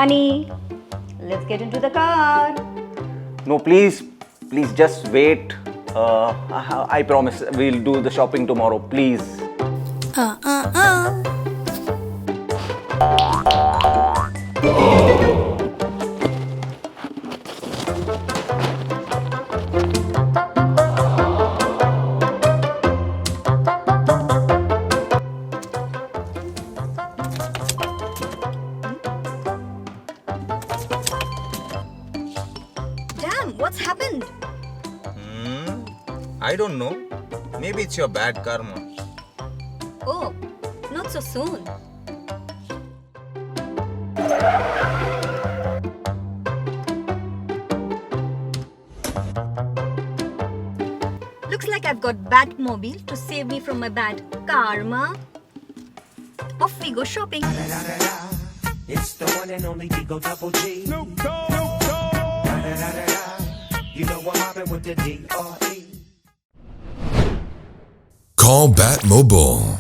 Honey, let's get into the car. No, please, just wait. I promise we'll do the shopping tomorrow, please. Damn, what's happened? I don't know. Maybe it's your bad karma. Oh, not so soon. Looks like I've got Battmobile to save me from my bad karma. Off we go shopping. It's the one and only Digo Double G. Snoop Dogg. You know I'm mobbing with the D.R.E. Call Battmobile.